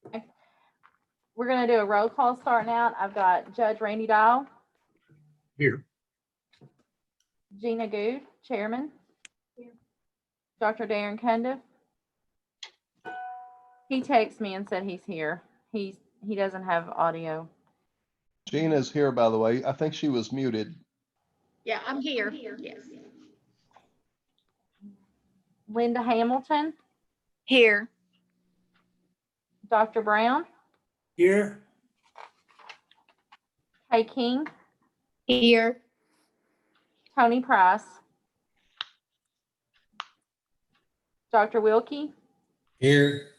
Okay. We're going to do a roll call starting out. I've got Judge Randy Dial, Here. Gina Good, Chairman, Dr. Darren Cundiff. He texted me and said he's here. He doesn't have audio. Gina's here, by the way. I think she was muted. Yeah, I'm here. Yes. Linda Hamilton, Here. Dr. Brown, Here. Kay King, Here. Tony Price, Dr. Wilkie, Here.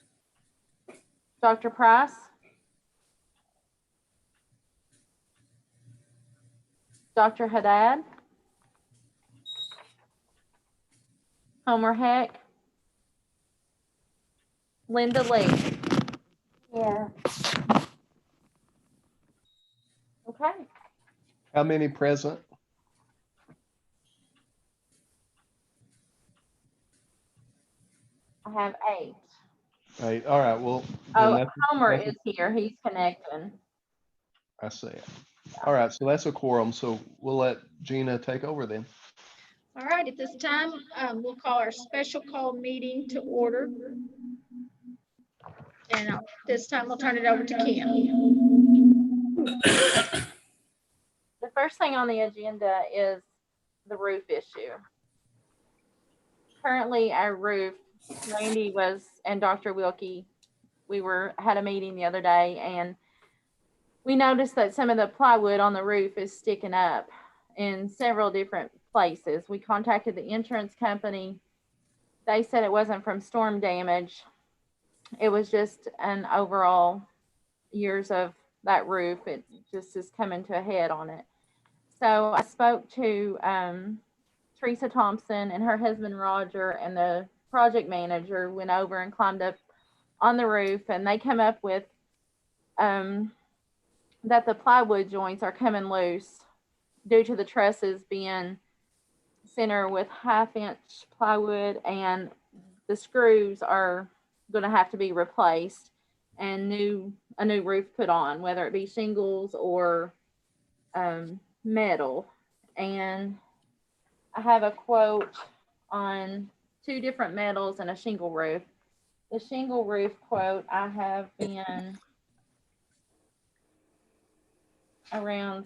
Dr. Price, Dr. Haddad, Homer Heck, Linda Lee. Here. Okay. How many present? I have 8. Right. All right. Well, Oh, then Homer that's- is here. He's connecting. I see it. All right. So that's a quorum. So we'll let Gina take over then. All right, at this time, we'll call our special call meeting to order. And this time we'll turn it over to Kim. The first thing on the agenda is the roof issue. Currently, our roof, Randy and Dr. Wilkie, we had a meeting the other day, and we noticed that some of the plywood on the roof is sticking up in several different places. We contacted the insurance company. They said it wasn't from storm damage. It was just an overall years of that roof. It just is coming to a head on it. So I spoke to Teresa Thompson and her husband Roger, and the project manager went over and climbed up on the roof, and they come up with that the plywood joints are coming loose due to the trusses being center with 1/2-inch plywood, and the screws are going to have to be replaced and a new roof put on, whether it be shingles or metal. And I have a quote on 2 different metals and a shingle roof. The shingle roof quote I have been around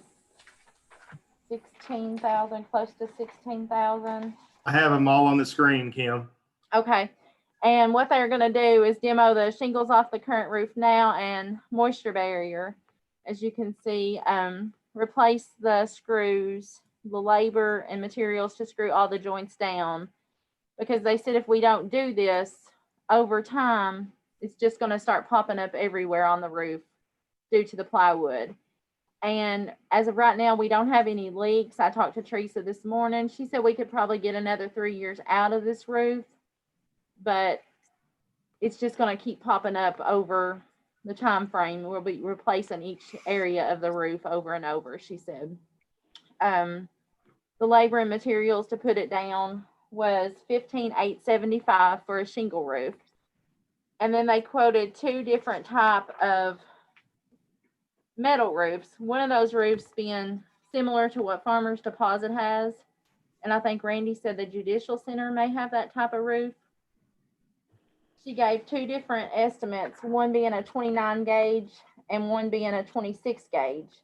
16,000, close to 16,000. I have them all on the screen, Kim. Okay. And what they're going to do is demo the shingles off the current roof now and moisture barrier. As you can see, replace the screws, the labor and materials to screw all the joints down. Because they said if we don't do this over time, it's just going to start popping up everywhere on the roof due to the plywood. And as of right now, we don't have any leaks. I talked to Teresa this morning. She said we could probably get another 3 years out of this roof, but it's just going to keep popping up over the time frame. We'll be replacing each area of the roof over and over, she said. The labor and materials to put it down was $15,875 for a shingle roof. And then they quoted 2 different type of metal roofs. One of those roofs being similar to what Farmers Deposit has. And I think Randy said the Judicial Center may have that type of roof. She gave 2 different estimates, one being a 29 gauge and one being a 26 gauge.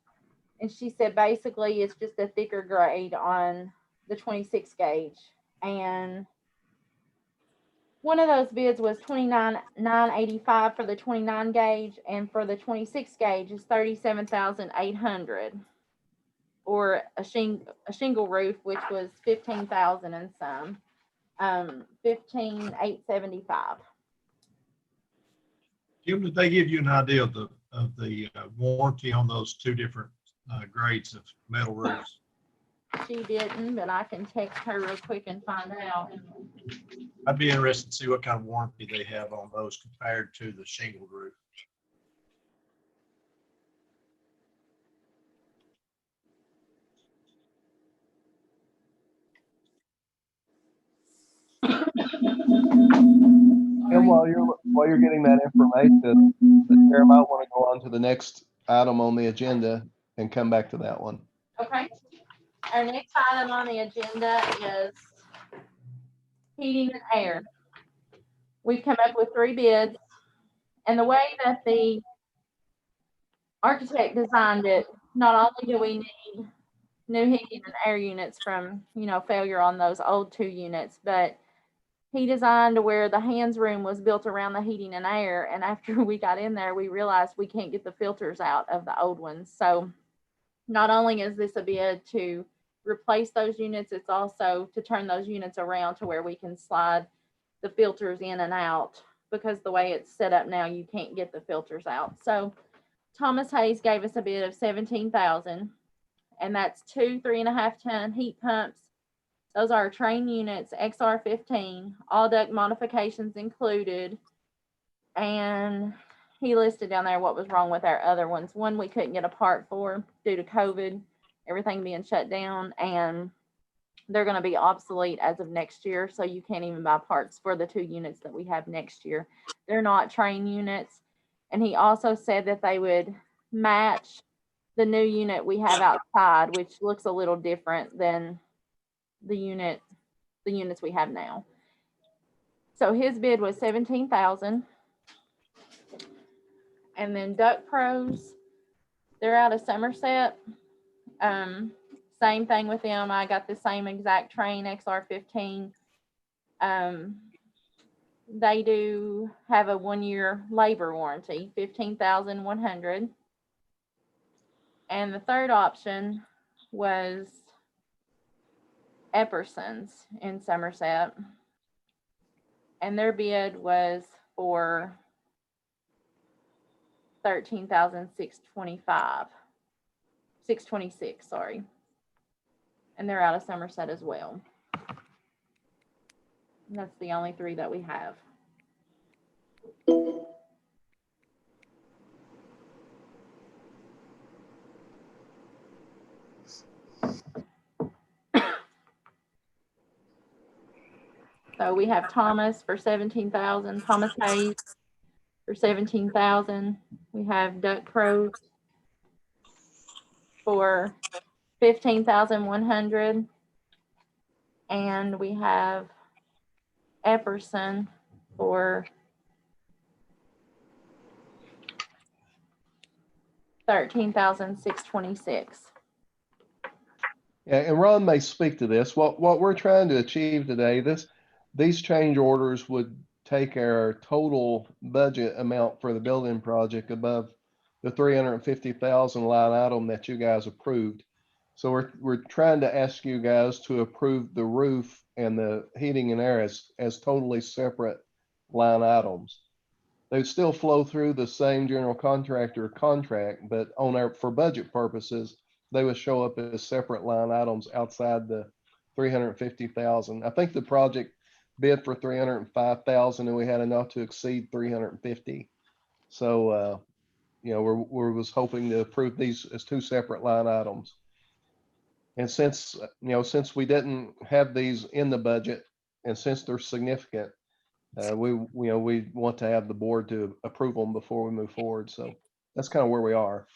And she said basically it's just a thicker grade on the 26 gauge. And one of those bids was $29,985 for the 29 gauge, and for the 26 gauge is $37,800. Or a shingle roof, which was $15,000 and some, $15,875. Jim, did they give you an idea of the warranty on those 2 different grades of metal roofs? She didn't, but I can text her real quick and find out. I'd be interested to see what kind of warranty they have on those compared to the shingle roof. And while you're getting that information, the chair might want to go on to the next item on the agenda and come back to that one. Okay. Our next item on the agenda is heating and air. We've come up with 3 bids, and the way that the architect designed it, not only do we need new heating and air units from, failure on those old 2 units, but he designed to where the hands room was built around the heating and air. And after we got in there, we realized we can't get the filters out of the old ones. So not only is this a bid to replace those units, it's also to turn those units around to where we can slide the filters in and out, because the way it's set up now, you can't get the filters out. So Thomas Hayes gave us a bid of $17,000, and that's 2 3.5 ton heat pumps. Those are train units, XR15, all duct modifications included. And he listed down there what was wrong with our other ones. One we couldn't get a part for due to COVID, everything being shut down, and they're going to be obsolete as of next year. So you can't even buy parts for the 2 units that we have next year. They're not train units. And he also said that they would match the new unit we have outside, which looks a little different than the units we have now. So his bid was $17,000. And then Duck Pros, they're out of Somerset. Same thing with them. I got the same exact train, XR15. They do have a 1-year labor warranty, $15,100. And the third option was Epperson's in Somerset, and their bid was for $626, sorry. And they're out of Somerset as well. And that's the only 3 that we have. So we have Thomas for $17,000, Thomas Hayes for $17,000. We have Duck Pros for $15,100, and we have Epperson for $13,626. Yeah, and Ron may speak to this. What we're trying to achieve today, these change orders would take our total budget amount for the building project above the 350,000 line item that you guys approved. So we're trying to ask you guys to approve the roof and the heating and air as totally separate line items. They'd still flow through the same general contractor contract, but for budget purposes, they would show up as separate line items outside the 350,000. I think the project bid for 305,000, and we had enough to exceed 350. So, we was hoping to approve these as 2 separate line items. And since we didn't have these in the budget, and since they're significant, we want to have the board to approve them before we move forward. So that's kind of where we are.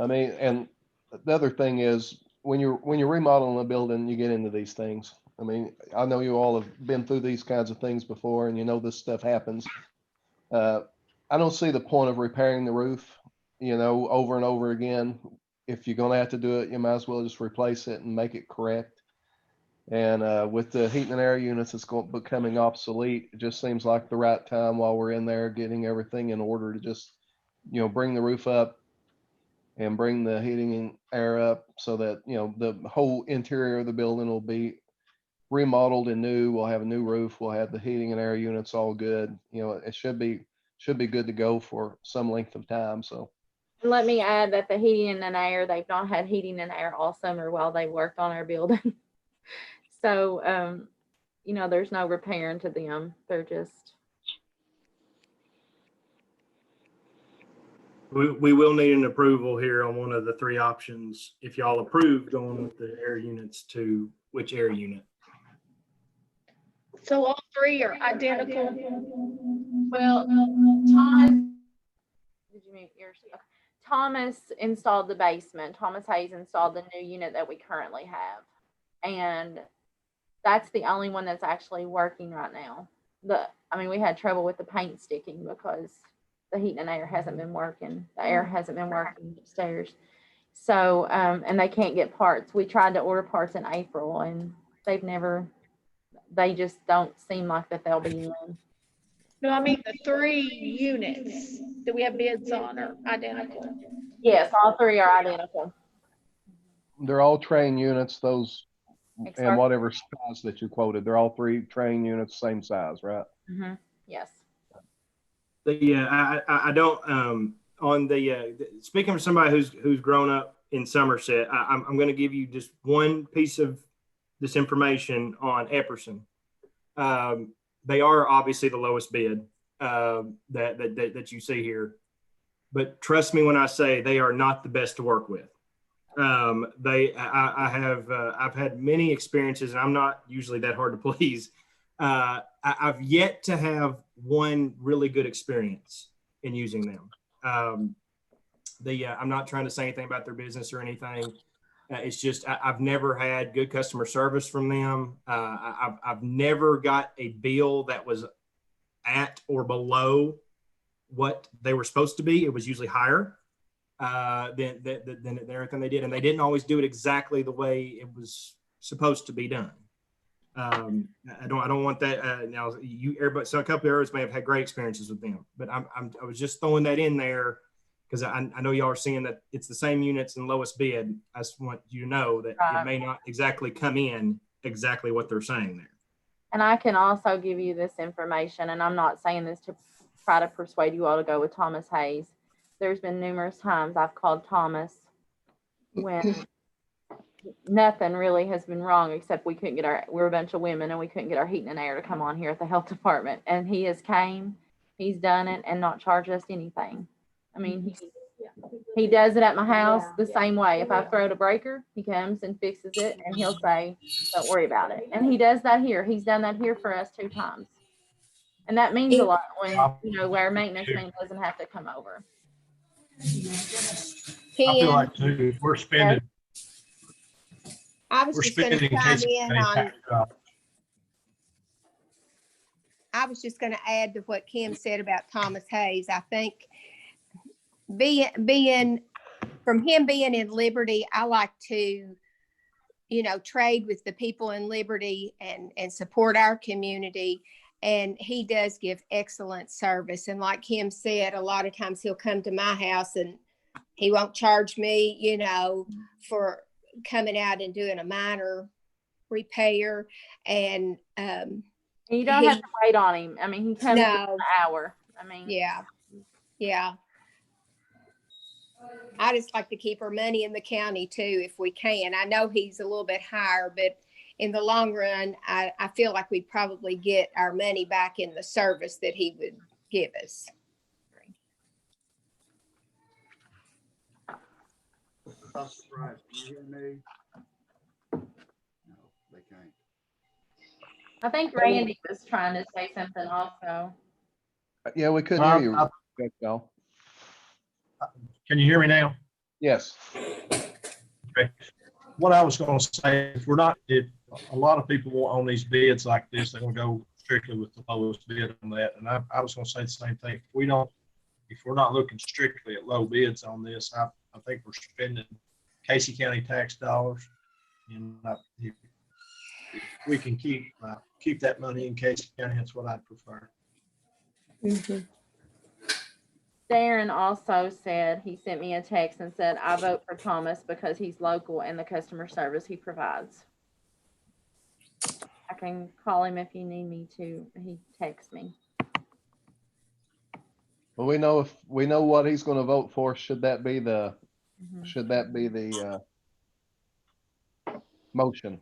I mean, and the other thing is when you're remodeling a building, you get into these things. I mean, I know you all have been through these kinds of things before, and this stuff happens. I don't see the point of repairing the roof, over and over again. If you're going to have to do it, you might as well just replace it and make it correct. And with the heating and air units, it's becoming obsolete. It just seems like the right time while we're in there getting everything in order to just, bring the roof up and bring the heating and air up so that, the whole interior of the building will be remodeled and new. We'll have a new roof. We'll have the heating and air units all good. It should be good to go for some length of time. So. Let me add that the heating and air, they've not had heating and air all summer while they worked on our building. So, there's no repairing to them. They're just. We will need an approval here on one of the three options. If y'all approve going with the air units to which air unit? So all three are identical. Well, Thomas, did you mute yours? Okay. Thomas installed the basement. Thomas Hayes installed the new unit that we currently have. And that's the only one that's actually working right now. We had trouble with the paint sticking because the heat and air hasn't been working. The air hasn't been working upstairs. So, and they can't get parts. We tried to order parts in April and they just don't seem like that they'll be in. No, I mean the three units that we have bids on are identical. Yes, all three are identical. They're all train units, those, and Exactly. whatever size that you quoted, they're all three train units, same size, right? Mm-hmm. Yes. I don't, on the, speaking for somebody who's grown up in Somerset, I'm going to give you just one piece of this information on Epperson. They are obviously the lowest bid that you see here, but trust me when I say they are not the best to work with. I've had many experiences, and I'm not usually that hard to please. I've yet to have one really good experience in using them. I'm not trying to say anything about their business or anything. It's just I've never had good customer service from them. I've never got a bill that was at or below what they were supposed to be. It was usually higher than everything they did, and they didn't always do it exactly the way it was supposed to be done. I don't want that. Now, everybody, so a couple of areas may have had great experiences with them, but I was just throwing that in there because I know y'all are seeing that it's the same units and lowest bid. I just want you to know that it may not exactly come in exactly what they're saying there. And I can also give you this information, and I'm not saying this to try to persuade you all to go with Thomas Hayes. There's been numerous times I've called Thomas when nothing really has been wrong except we're a bunch of women and we couldn't get our heating and air to come on here at the health department. And he has came, he's done it and not charged us anything. I mean, he does it at my house the same way. If I throw a breaker, he comes and fixes it and he'll say, don't worry about it. And he does that here. He's done that here for us 2 times. And that means a lot when, where our maintenance man doesn't have to come over. I feel like too, we're spending I was just going to chime in on, tax dollars. I was just going to add to what Kim said about Thomas Hayes. I think from him being in Liberty, I like to, trade with the people in Liberty and support our community. And he does give excellent service. And like Kim said, a lot of times he'll come to my house and he won't charge me, for coming out and doing a minor repair. And you don't have to wait on him. I mean, he comes in an hour. I mean, yeah. I just like to keep our money in the county too, if we can. I know he's a little bit higher, but in the long run, I feel like we'd probably get our money back in the service that he would give us. That's right. You hear me? No, they can't. I think Randy was trying to say something also. Yeah, we couldn't hear you. Good, Phil. Can you hear me now? Yes. Okay. What I was going to say, a lot of people on these bids like this, they want to go strictly with the lowest bid on that. And I was going to say the same thing. If we're not looking strictly at low bids on this, I think we're spending Casey County tax dollars. And if we can keep that money in Casey County, that's what I'd prefer. Mm-hmm. Darren also said, he sent me a text and said, I vote for Thomas because he's local and the customer service he provides. I can call him if you need me to. He texts me. Well, we know what he's going to vote for. Should that be the motion?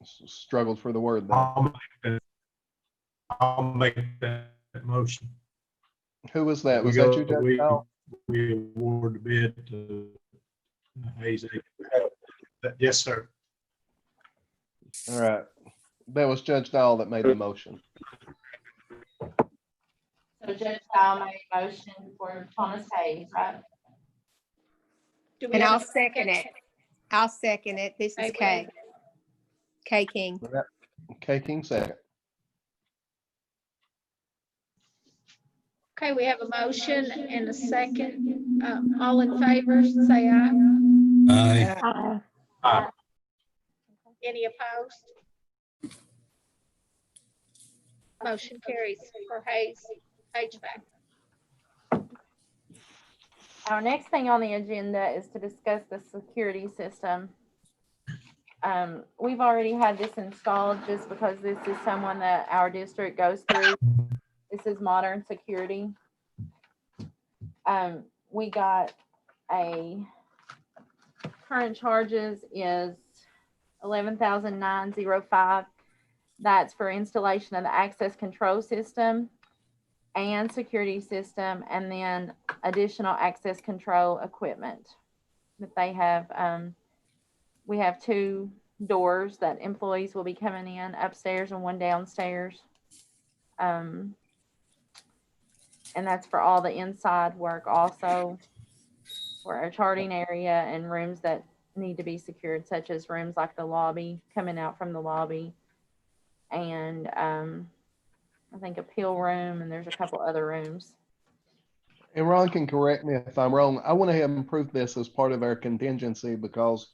Struggled for the word there. I'll make that motion. Who was that? Was that you, Judge Powell? we award the bid to Hayes. Yes, sir. All right. That was Judge Dahl that made the motion. So Judge Dial made a motion for Thomas Hayes, right? Do we And have I'll a second it. I'll second it. This is Kay. Kay King. Kay King second. Okay, we have a motion and a second. All in favor, say aye. Aye. Aye. Any opposed? Motion carries for Hayes HVAC. Our next thing on the agenda is to discuss the security system. We've already had this installed just because this is someone that our district goes through. This is modern security. We got current charges is $11,905. That's for installation of the access control system and security system, and then additional access control equipment that they have. We have 2 doors that employees will be coming in, upstairs and one downstairs. And that's for all the inside work also, for our charting area and rooms that need to be secured, such as rooms like the lobby, coming out from the lobby, and I think appeal room, and there's a couple other rooms. And Ron can correct me if I'm wrong. I went ahead and approved this as part of our contingency because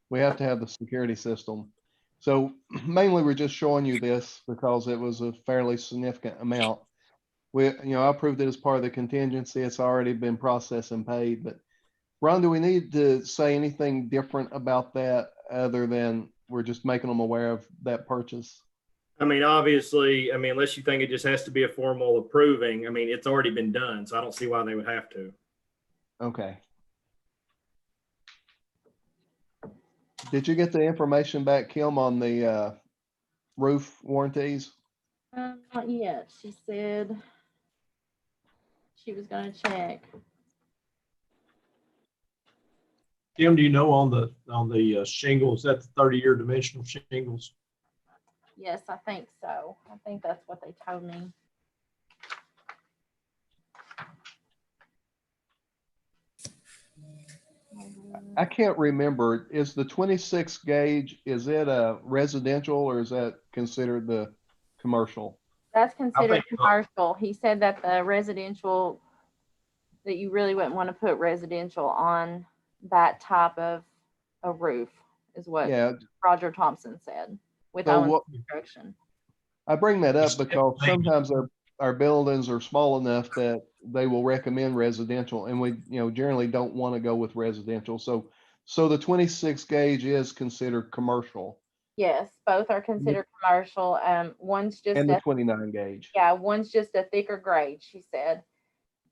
we have to have the security system. So mainly we're just showing you this because it was a fairly significant amount. I approved it as part of the contingency. It's already been processed and paid, but Ron, do we need to say anything different about that other than we're just making them aware of that purchase? I mean, obviously, I mean, unless you think it just has to be a formal approving, I mean, it's already been done, so I don't see why they would have to. Okay. Did you get the information back, Kim, on the roof warranties? Not yet. She said she was gonna check. Kim, do you know on the shingles, is that the 30-year dimensional shingles? Yes, I think so. I think that's what they told me. I can't remember. Is the 26 gauge, is it a residential or is that considered the commercial? That's considered think so. commercial. He said that the residential, that you really wouldn't want to put residential on that type of a roof, is what Yeah. Roger Thompson said with So Owens what, Construction. I bring that up because sometimes our buildings are small enough that they will recommend residential, and we, generally don't want to go with residential. So the 26 gauge is considered commercial, Yes, both are considered commercial. One's just and the 29 gauge. one's just a thicker grade, she said.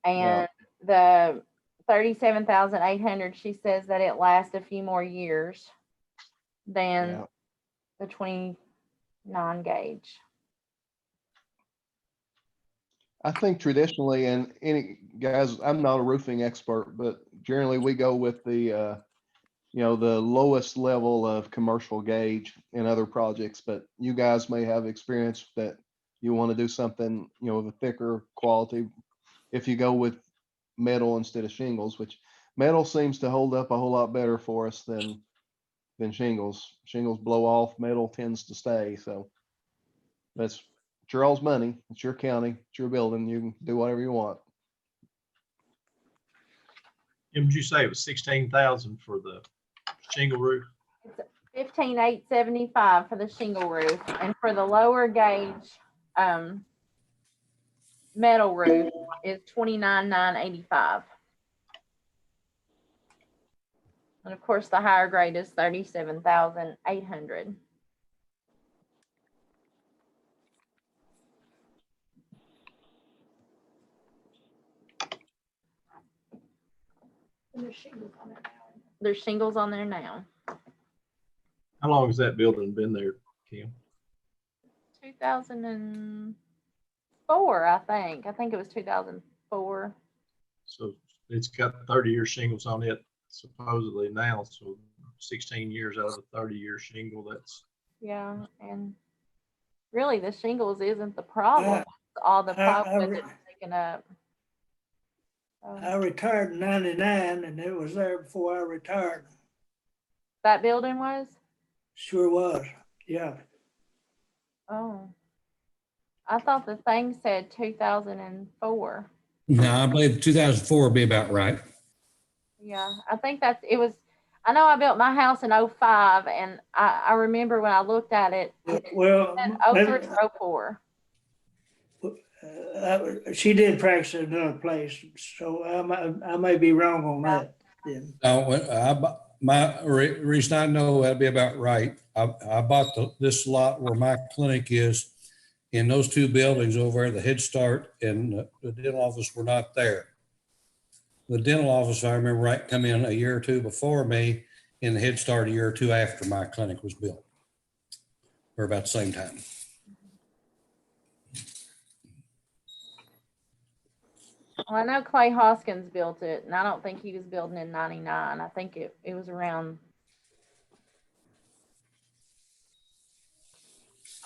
And the 37,800, she says that it lasts a few more years than Yeah. the 29 gauge. I think traditionally, and guys, I'm not a roofing expert, but generally we go with the the lowest level of commercial gauge in other projects. But you guys may have experience that you want to do something, of a thicker quality. If you go with metal instead of shingles, which metal seems to hold up a whole lot better for us than shingles. Shingles blow off, metal tends to stay. So that's your all's money. It's your county. It's your building. You can do whatever you want. Kim, did you say it was 16,000 for the shingle roof? It's 15,875 for the shingle roof, and for the lower gauge metal roof is 29,985. And of course, the higher grade is 37,800. There's shingles on there now. There's shingles on there now. How long has that building been there, Kim? 2004, I think. I think it was 2004. So it's got 30-year shingles on it supposedly now. So 16 years out of the 30-year shingle, that's, Yeah, and really the shingles isn't the problem. It's all the plywood that's taken up. I retired in 99 and it was there before I retired. That building was? Sure was, yeah. Oh. I thought the thing said 2004. No, I believe 2004 would be about right. Yeah, I think it was, I know I built my house in 05 and I remember when I looked at it, Well, it said 03 or 04. she did practice at another place, so I may be wrong on that then. My reason I know that'd be about right. I bought this lot where my clinic is in those two buildings over there, the Head Start and the dental office were not there. The dental office, I remember right, come in a year or two before me, and the Head Start a year or two after my clinic was built, or about the same time. Well, I know Clay Hoskins built it, and I don't think he was building in 99. I think it was around.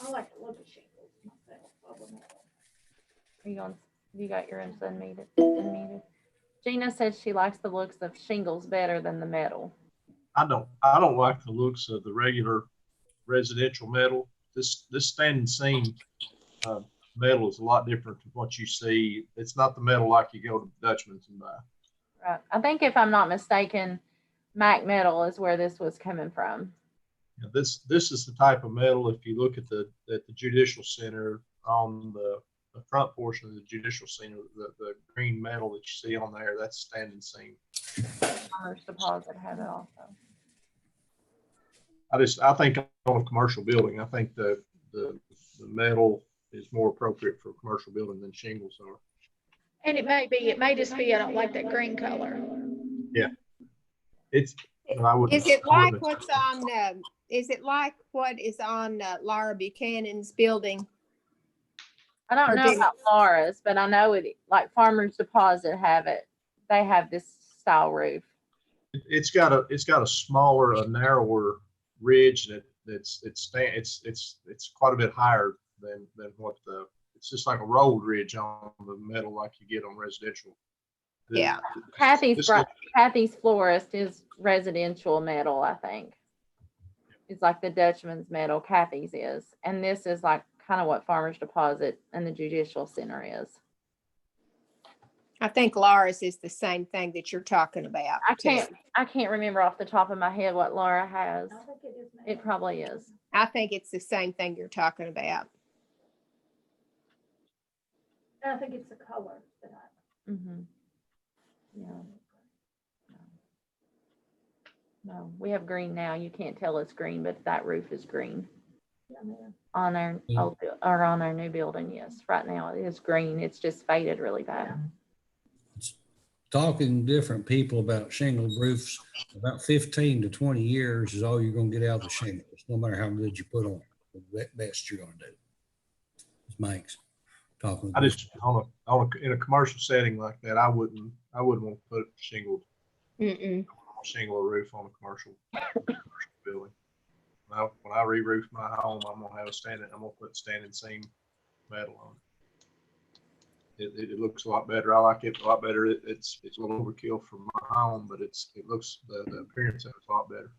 I like to look at shingles myself. You got your unmuted. Gina said she likes the looks of shingles better than the metal. I don't like the looks of the regular residential metal. This standing seam metal is a lot different from what you see. It's not the metal like you go to Dutchman's and buy. Right. I think if I'm not mistaken, Mac Metal is where this was coming from. You know, this is the type of metal. If you look at the Judicial Center on the front portion of the Judicial Center, the green metal that you see on there, that's standing seam. Farmers Deposit had it also. I think on a commercial building, I think the metal is more appropriate for a commercial building than shingles are. And it may just be, I don't like that green color. Yeah. I wouldn't. Is it like what's on, is it like what is on Laura Buchanan's building? I don't know about Laura's, but I know it, like Farmers Deposit have it. They have this style roof. It's got a smaller, a narrower ridge, and it's quite a bit higher than what it's just like a rolled ridge on the metal like you get on residential. Yeah. Kathy's Florist is residential metal, I think. It's like the Dutchman's metal, Kathy's is. And this is like kind of what Farmers Deposit and the Judicial Center is. I think Laura's is the same thing that you're talking about. I can't remember off the top of my head what Laura has. It probably is. I think it's the same thing you're talking about. I think it's the color that Mm-hmm. Yeah. No, we have green now. You can't tell it's green, but that roof is green. On our old or on our new building, yes. Right now it is green. It's just faded really bad. Talking to different people about shingle roofs, about 15 to 20 years is all you're going to get out of the shingles, no matter how good you put on it. The best you're going to do. It's Mike's talking. I just in a commercial setting like that, I wouldn't want to put shingle roof on a commercial building. When I re-roof my home, I'm gonna put standing seam metal on it. It looks a lot better. I like it a lot better. It's a little overkill for my home, but it looks the appearance of it's a lot better.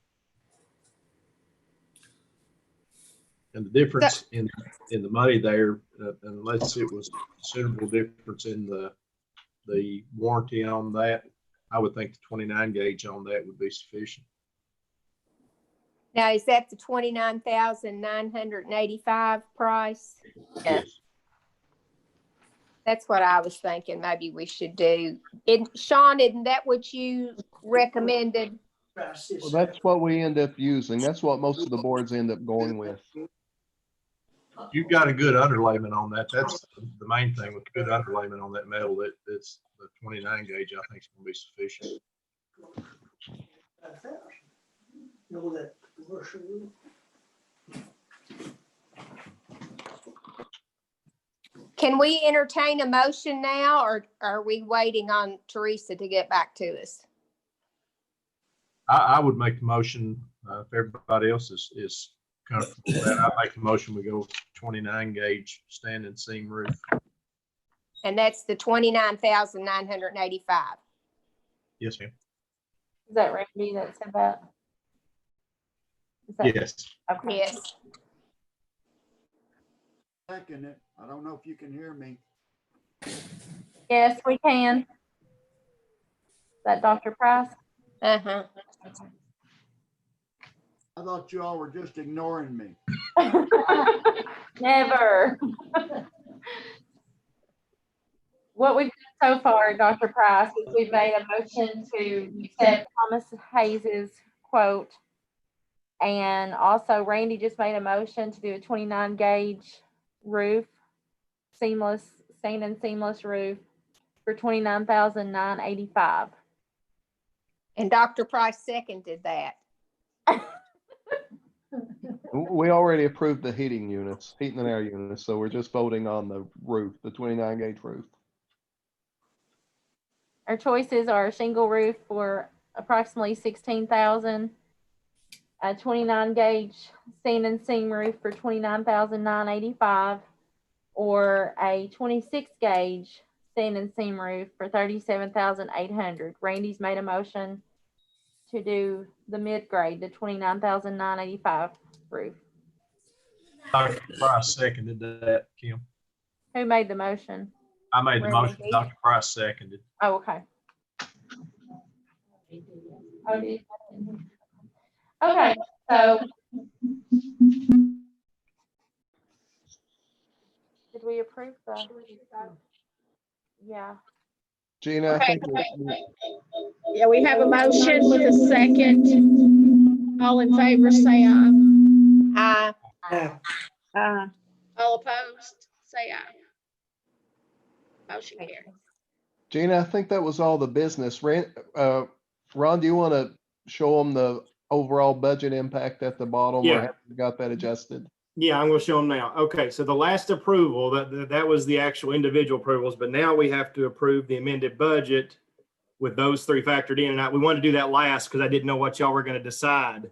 And the difference in the money there, unless it was a considerable difference in the warranty on that, I would think the 29 gauge on that would be sufficient. Now, is that the $29,985 price? Yes. That's what I was thinking. Maybe we should do. Sean, isn't that what you recommended? Well, that's what we end up using. That's what most of the boards end up going with. You've got a good underlayment on that. That's the main thing with good underlayment on that metal. It's the 29 gauge. I think is going to be sufficient. Know that commercial roof. Can we entertain a motion now, or are we waiting on Teresa to get back to us? I would make the motion, if everybody else is comfortable with that, I make the motion, we go with 29 gauge standing seam roof. And that's the 29,985. Yes, ma'am. Is that Randy that said that? Is that- Yes. Okay. Yes. Second it. I don't know if you can hear me. Yes, we can. Is that Dr. Price? Uh-huh. I thought you all were just ignoring me. Never. What we've done so far, Dr. Price, is we've made a motion to accept Thomas Hayes's quote. And also Randy just made a motion to do a 29 gauge roof, seamless, standing seamless roof for 29,985. And Dr. Price seconded that. We already approved the heating and air units, so we're just voting on the roof, the 29 gauge roof. Our choices are a shingle roof for approximately 16,000, a 29 gauge standing seam roof for 29,985, or a 26 gauge standing seam roof for 37,800. Randy's made a motion to do the mid grade, the 29,985 roof. Dr. Price seconded that, Kim. Who made the motion? I made the motion, Randy. Dr. Price seconded. Oh, okay. Oh, did you? Okay, so did we approve the? Yeah. Gina, I Okay. think Yeah, we have a motion with a second. All in favor, say aye. Aye. All opposed, say aye. Motion carries. Gina, I think that was all the business. Ron, do you want to show them the overall budget impact at the bottom? Yeah. Or have you got that adjusted? Yeah, I'm going to show them now. Okay, so the last approval, that was the actual individual approvals, but now we have to approve the amended budget with those three factored in. And we wanted to do that last because I didn't know what y'all were going to decide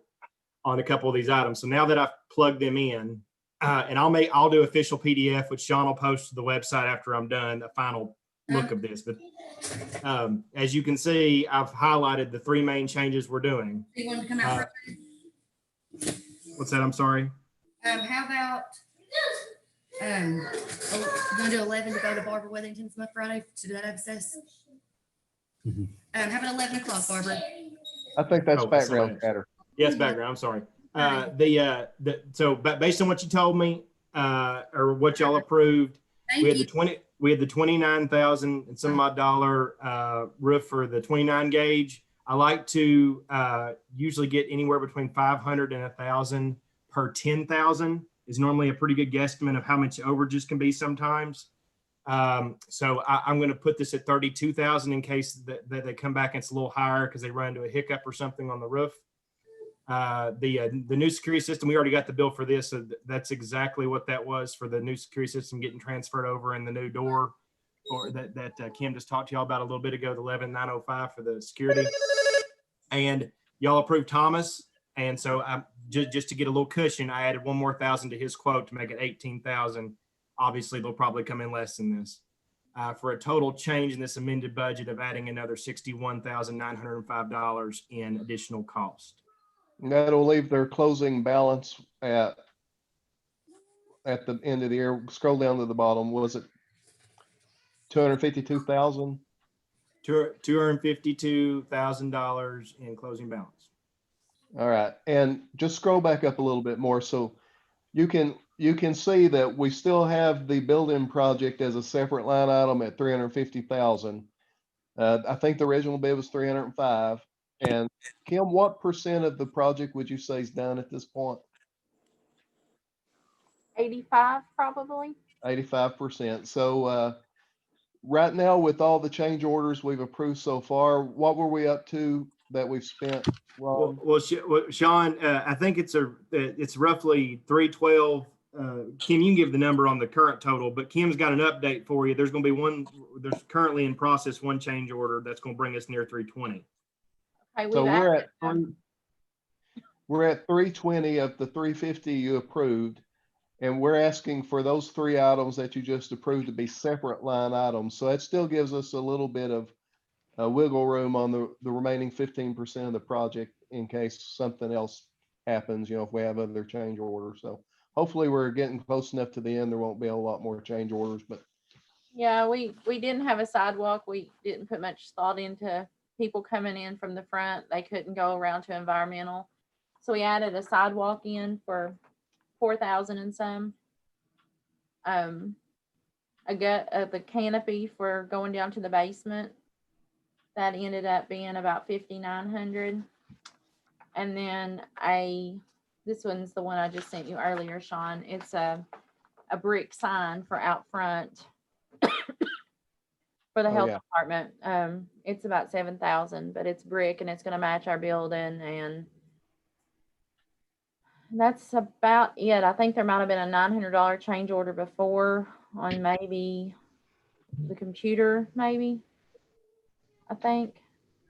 on a couple of these items. So now that I've plugged them in, and I'll do official PDF, which Sean will post to the website after I'm done, a final look of this. But as you can see, I've highlighted the three main changes we're doing. You want to come out? What's that? I'm sorry. How about, you want to do 11 to go to Barbara Withington's Month Friday to do that access? Mhm. How about 11 o'clock, Barbara? I think that's Oh, background sorry. chatter. Yes, background. I'm sorry. So based on what you told me, or what y'all approved, we had the 29,000 and some odd dollar roof for the 29 gauge. I like to usually get anywhere between 500 and 1,000 per 10,000 is normally a pretty good guesstimate of how much overages can be sometimes. So I'm going to put this at 32,000 in case that they come back and it's a little higher because they run into a hiccup or something on the roof. The new security system, we already got the bill for this. So that's exactly what that was for the new security system getting transferred over in the new door, or that Kim just talked to y'all about a little bit ago, the 11,905 for the security. And y'all approved Thomas. And so I just to get a little cushion, I added one more 1,000 to his quote to make it 18,000. Obviously, they'll probably come in less than this. For a total change in this amended budget of adding another $61,905 in additional cost. And that'll leave their closing balance at the end of the year. Scroll down to the bottom. Was it 252,000? $252,000 in closing balance. All right, and just scroll back up a little bit more so you can see that we still have the building project as a separate line item at 350,000. I think the original bid was 305. And Kim, what percent of the project would you say is done at this point? 85 probably. 85%. So right now, with all the change orders we've approved so far, what were we up to that we've spent? Well, Sean, I think it's roughly 312 Kim, you can give the number on the current total, but Kim's got an update for you. There's going to be there's currently in process one change order that's going to bring us near 320. Okay, So we've we're added, we're at 320 of the 350 you approved. And we're asking for those 3 items that you just approved to be separate line items. So that still gives us a little bit of wiggle room on the remaining 15% of the project in case something else happens, you know, if we have other change orders. So hopefully we're getting close enough to the end. There won't be a lot more change orders, but yeah, we didn't have a sidewalk. We didn't put much thought into people coming in from the front. They couldn't go around to environmental. So we added a sidewalk in for 4,000 and some. The canopy for going down to the basement, that ended up being about 5,900. And then this one's the one I just sent you earlier, Sean. It's a brick sign for out front for the Oh, health yeah. department. It's about 7,000, but it's brick and it's going to match our building, and that's about it. I think there might have been a $900 change order before on maybe the computer, maybe. I think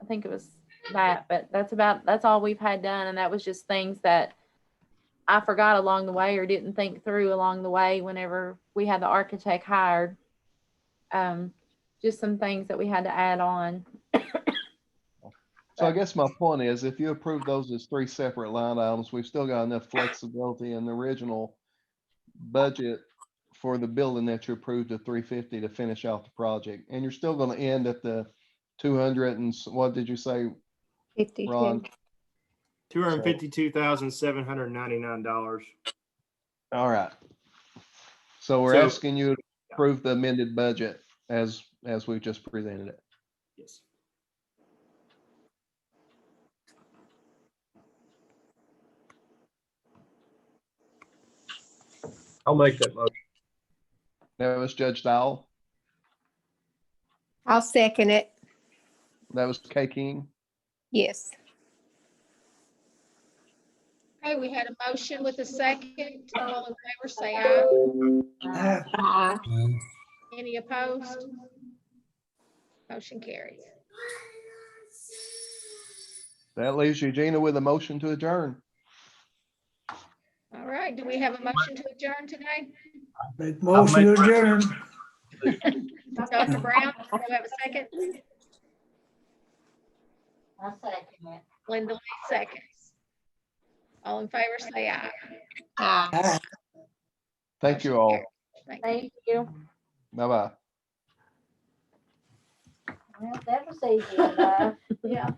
it was that, but that's all we've had done, and that was just things that I forgot along the way or didn't think through along the way whenever we had the architect hired. Just some things that we had to add on. so I guess my point is if you approve those as 3 separate line items, we've still got enough flexibility in the original budget for the building that you approved at 350 to finish out the project. And you're still going to end at the 200 and what did you say, 52. Ron? $252,799. All right. So we're So- asking you to approve the amended budget as we just presented it. Yes. I'll make that motion. That was Judge Dowell. I'll second it. That was Kay King. Yes. Okay, we had a motion with a second. All in favor, say aye. Uh, Any opposed? Motion carries. That leaves Eugenia with a motion to adjourn. All right, do we have a motion to adjourn today? make motion to adjourn. Dr. Brown, do we have a second? I'll second it. Linda Lee seconds. All in favor, say aye. Aye. Thank you all. Thank you. Bye-bye. Well, that was easy enough. Yeah.